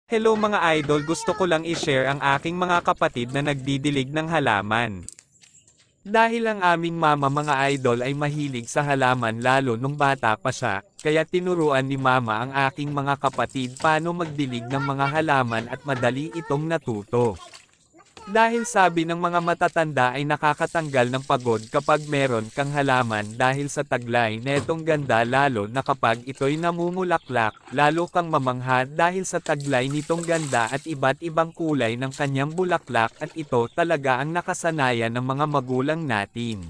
Hello mga idol, gusto ko lang i-share ang aking mga kapatid na nagdidilig ng halaman. Dahil ang aming mama mga idol ay mahilig sa halaman lalo nung bata pa siya, kaya tinuruan ni mama ang aking mga kapatid paano magdilig ng mga halaman at madali itong natuto. Dahil sabi ng mga matatanda ay nakakatanggal ng pagod kapag meron kang halaman dahil sa taglay netong ganda lalo na kapag ito'y namumulaklak, lalo kang mamangha dahil sa taglay nitong ganda at iba't ibang kulay ng kanyang bulaklak at ito talaga ang nakasanayan ng mga magulang natin.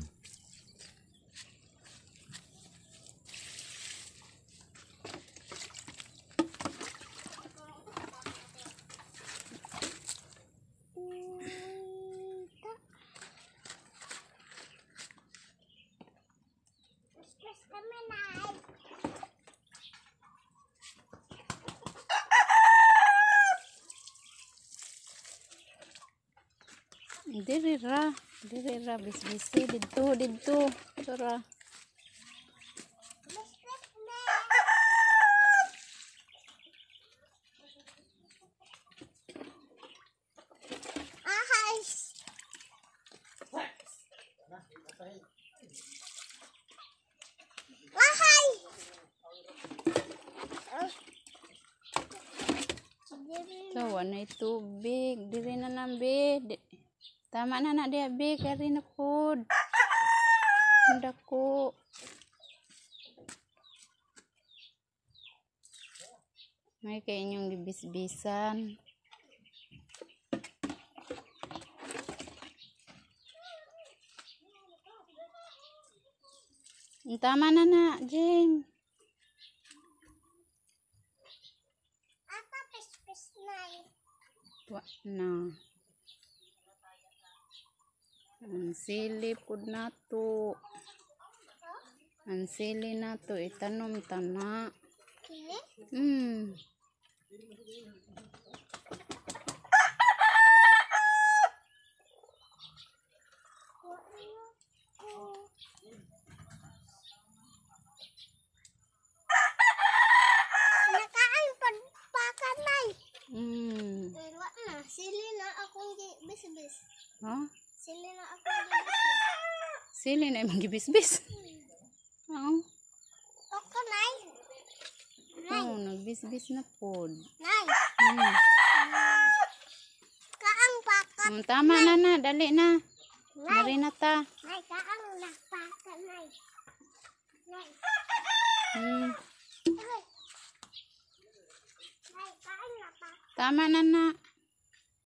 Diri ra bisbisi didto tara. Tawa na tubig diri na nambe. Tama na na dia be kari na pod. Dako. May kay inyong gibisbisan. Tama na na, Jane. Wa na. Ang sili pod nato. Ang sili nato itanom tana. Sili na akong gibisbis. Ha? Sili na akong gibisbis. Sili na imong gibisbis. Oo. Ako, Nay. Oo, nagbisbis na pod. Nay. Kaang pakat. Tama na, dali na. Nay. Dari na ta. Nay, kaang napakat, Nay. Nay. Hmm. Nay, kaang napakat. Tama na na.